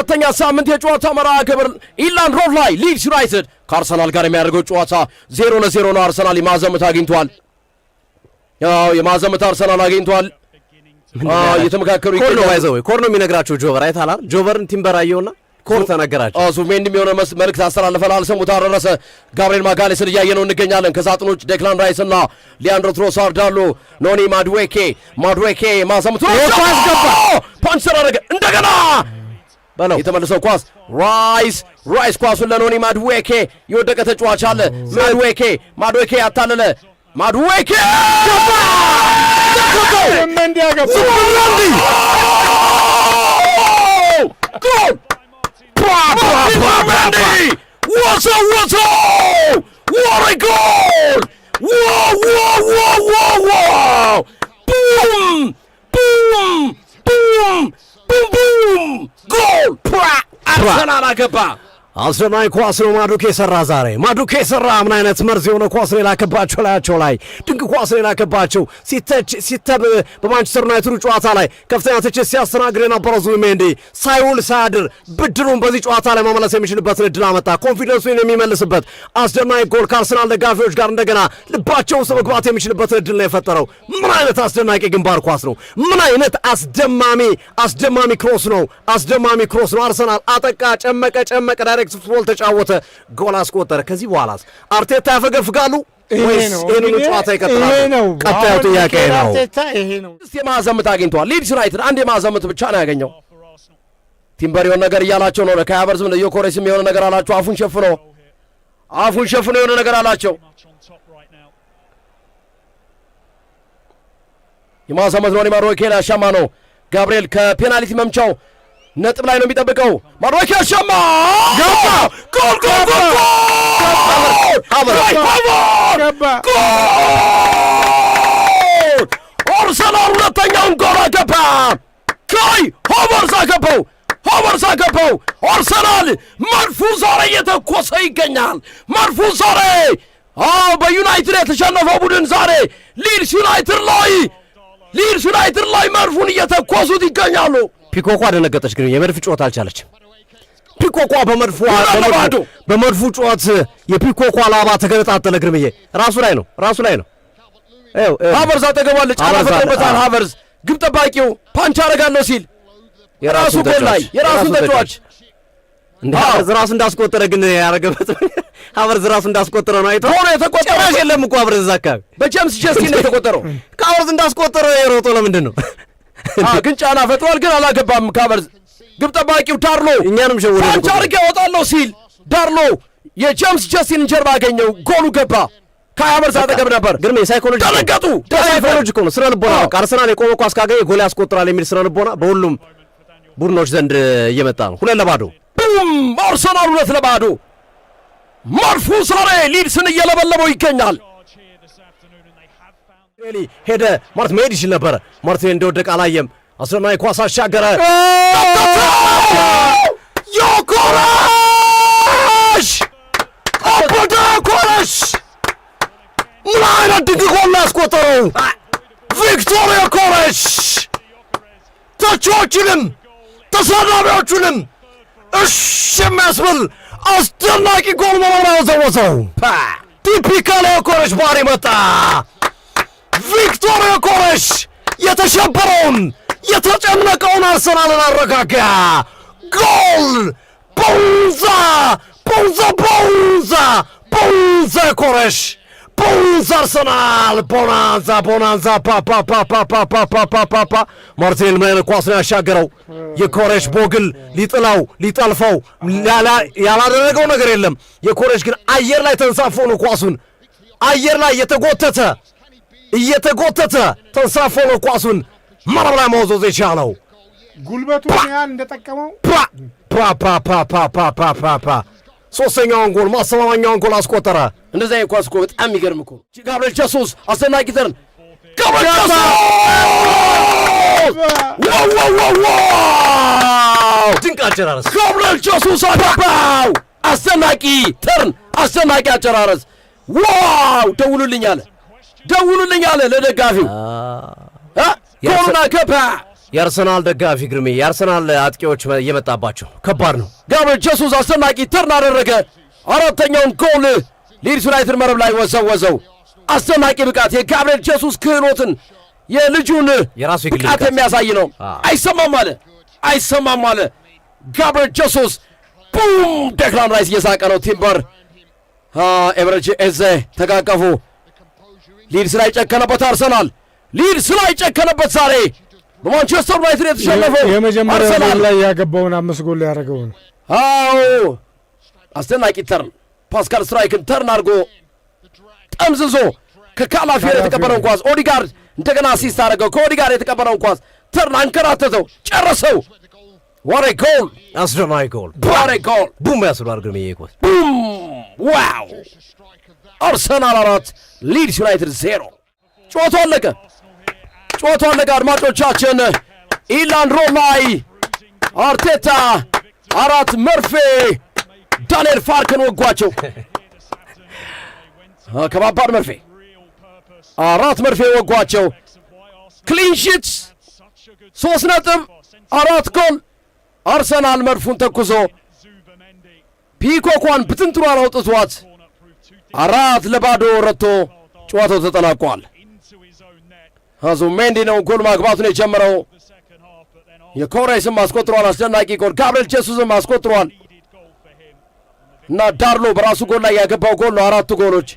አራተኛ ሳምንት የጨዋታ መርሃ ግብር ኢላንድ ሮድ ላይ ሊድስ ዩናይትድ ከአርሰናል ጋር የሚያደርገው ጨዋታ 0-0 ነው። አርሰናል የማዘምት አግኝቷል። የማዘምት አርሰናል አግኝቷል። እየተመካከሩ ይገኛል። ኮር ነው የሚነግራቸው ጆቨር አይታላል። ጆቨርን ቲምበር አየውና ኮር ተነገራቸው። ዙሜንዲም የሆነ መልእክት አስተላልፈል። አልሰሙት አደረሰ። ጋብሪኤል ማጋሌስን እያየነው እንገኛለን። ከሳጥኖች ዴክላን ራይስ እና ሊያንድሮ ትሮሳርድ አሉ። ኖኒ ማድዌኬ ማዘምቱ አስገባ። ፓንች ተደረገ። እንደገና በለው የተመለሰው ኳስ ራይስ ኳሱን ለኖኒ ማድዌኬ የወደቀ ተጫዋች አለ። ማድዌኬ ያታለለ ማድዌኬ What a goal! Whoa! Boom! Goal! Arsenal agaba. አስደናቂ ኳስ ነው ማዱኬ ሰራ። ዛሬ ማዱኬ ሰራ ምን አይነት መርዝ የሆነ ኳስ ነው ላከባቸው። ላያቸው ላይ ድንቅ ኳስ ነው ላከባቸው። ሲተብ በማንቸስተር ዩናይትድ ጨዋታ ላይ ከፍተኛ ትችት ሲያስተናግድ የነበረው ዙቢሜንዲ ሳይውል ሳያድር ብድሩን በዚህ ጨዋታ ላይ መመለስ የሚችልበትን እድል አመጣ። ኮንፊደንሱን የሚመልስበት አስደናቂ ጎል ከአርሰናል ደጋፊዎች ጋር እንደገና ልባቸው ውስጥ መግባት የሚችልበትን እድል ነው የፈጠረው። ምን አይነት አስደናቂ ግንባር ኳስ ነው! ምን አይነት አስደማሚ ክሮስ ነው! አርሰናል አጠቃ፣ ጨመቀ ዳይሬክት ፉትቦል ተጫወተ፣ ጎል አስቆጠረ። ከዚህ በኋላስ አርቴታ ያፈገፍጋሉ ወይስ ይሄንን ጨዋታ ይቀጥላሉ? ቀጣዩ ጥያቄ ነው። እስቲ የማዘምት አግኝቷል ሊድስ ዩናይትድ። አንድ የማዘምት ብቻ ነው ያገኘው። ቲምበር የሆነ ነገር እያላቸው ነው። ለካያበርዝም ለዮኮሬስም የሆነ ነገር አላቸው። አፉን ሸፍኖ የሆነ ነገር አላቸው። የማዘምት ነው። ማድዌኬ ያሻማ ነው። ጋብሪኤል ከፔናልቲ መምቻው ነጥብ ላይ ነው የሚጠብቀው። ማድዌኬ ያሻማ ጎል! አርሰናል ሁለተኛውን ጎል አገባ። ካይ ሃቨርትዝ አገባው። አርሰናል መድፉ ዛሬ እየተኮሰ ይገኛል። በዩናይትድ የተሸነፈው ቡድን ዛሬ ሊድስ ዩናይትድ ላይ መድፉን እየተኮሱት ይገኛሉ። ፒኮኳ ደነገጠች፣ ግን የመድፍ ጨዋታ አልቻለችም። ፒኮኳ በመድፉ ጨዋታ የፒኮኳ ላባ ተገነጣጠለ። ግርምዬ ራሱ ላይ ነው። ሃቨርትዝ አጠገቧለች። አላፈጠበታል። ሃቨርትዝ ግብ ጠባቂው ፓንች አረጋለሁ ሲል የራሱ ጎል ላይ የራሱ ተጫዋች ራሱ እንዳስቆጠረ ግን ያረገበት ሃቨርትዝ ራሱ እንዳስቆጠረ ነው አይቶ ሆነ የተቆጠረ የለም እኮ ሃቨርትዝ አካባቢ በጄምስ ቼስቲ ነው የተቆጠረው። ከሃቨርትዝ እንዳስቆጠረ የሮጦ ለምንድን ነው? ግን ጫና ፈጥሯል፣ ግን አላገባም። ሃቨርትዝ ግብ ጠባቂው ዳርሎ እኛንም ሸወደ። ፓንች አርጌ እወጣለሁ ሲል ዳርሎ የጄምስ ቼስቲን ጀርባ አገኘው፣ ጎሉ ገባ። ከሃቨርትዝ አጠገብ ነበር፣ ግን ሳይኮሎጂ ደነገጡ። ሳይኮሎጂ እኮ ነው፣ ስነ ልቦና። አርሰናል የቆመ ኳስ ካገኘ ጎል ያስቆጥራል የሚል ስነ ልቦና በሁሉም ቡድኖች ዘንድ እየመጣ ነው። 2-0 አርሰናል 2-0 መድፉ ዛሬ ሊድስን እየለበለበው ይገኛል። ሄደ ማርት መሄድ ይችል ነበረ። ማርቲን እንደወደቀ አላየም። አስደናቂ ኳስ አሻገረ። ኮረሽ ምን አይነት ድንቅ ጎል ያስቆጠረው ቪክቶር ኮረሽ! ተቺዎችንም ተሳዳቢዎቹንም እሺ የሚያስብል አስደናቂ ጎል መሆኑን ያዘወዘው ቲፒካል ኮረሽ ባህሪ መጣ። ቪክቶር ኮረሽ የተሸበረውን የተጨነቀውን አርሰናልን አረጋጋ። ጎል! ቦንዛ ኮረሽ! ቦንዛ አርሰናል! ቦናንዛ ፓፓፓፓፓፓፓፓ ማርቲን ምን አይነት ኳስ ነው ያሻገረው? የኮረሽ ቦግል ሊጠልፈው ያላደረገው ነገር የለም። የኮረሽ ግን አየር ላይ ተንሳፎ ነው ኳሱን አየር ላይ እየተጎተተ ተንሳፎ ነው ኳሱን መረብ ላይ መወዘዝ የቻለው። ጉልበቱን ያህል እንደጠቀመው ሶስተኛውን ጎል ማስተማማኛውን ጎል አስቆጠረ። እንደዛ ኳስ እኮ በጣም የሚገርም እኮ። ጋብሪኤል ጀሱስ አስደናቂ ተርን ድንቅ አጨራረስ ጋብሪኤል ጀሱስ አገባው። አስደናቂ ተርን፣ አስደናቂ አጨራረስ። ዋው! ደውሉልኝ አለ ለደጋፊው። ጎሉን አገባ። የአርሰናል ደጋፊ ግርሜ የአርሰናል አጥቂዎች እየመጣባቸው ከባድ ነው። ጋብርኤል ጀሱስ አስደናቂ ተርን አደረገ። አራተኛውን ጎል ሊድስ ዩናይትድ መረብ ላይ ወዘወዘው። አስደናቂ ብቃት የጋብርኤል ጀሱስ ክህሎትን የልጁን የራሱ ብቃት የሚያሳይ ነው። አይሰማም አለ ጋብርኤል ጀሱስ። ቡም ዴክላን ራይስ እየሳቀ ነው። ቲምበር ኤቨረጂ ኤዜ ተቃቀፉ። ሊድስ ላይ ጨከነበት አርሰናል። ሊድስ ላይ ጨከነበት ዛሬ በማንቸስተር ዩናይትድ የተሸነፈው የመጀመሪያው ላይ ያገባውን 5 ጎል ያደረገው ነው። አዎ አስደናቂ ተርን ፓስካል ስትራይክን ተርን አድርጎ ጠምዝዞ ከካላፊዮሪ የተቀበለውን ኳስ ኦዲጋርድ እንደገና አሲስት አደረገው። ከኦዲጋርድ የተቀበለውን ኳስ ተርን አንከራተተው ጨረሰው። ዋሬ ጎል! አስደናቂ ጎል! ዋሬ ጎል! ቡም ያስብላል ግርሜ ይቆስ ቡም! ዋው! አርሰናል 4 ሊድስ ዩናይትድ 0። ጨዋታው አለቀ። አድማጮቻችን ኢላንድ ሮድ ላይ አርቴታ 4 መርፌ ዳንኤል ፋርክን ወጓቸው። ከባባድ መርፌ 4 መርፌ ወጓቸው። ክሊንሺት 3 ነጥብ 4 ጎል። አርሰናል መድፉን ተኩሶ ፒኮኳን ብትንትሯን አውጥቷት 4-0 ረቶ ጨዋታው ተጠናቋል። ዙቢሜንዲ ነው ጎል ማግባቱን የጀመረው። የኮሬስም አስቆጥሯል። አስደናቂ ጎል ጋብርኤል ጄሱስም አስቆጥሯል እና ዳርሎ በራሱ ጎል ላይ ያገባው ጎል ነው። 4 ጎሎች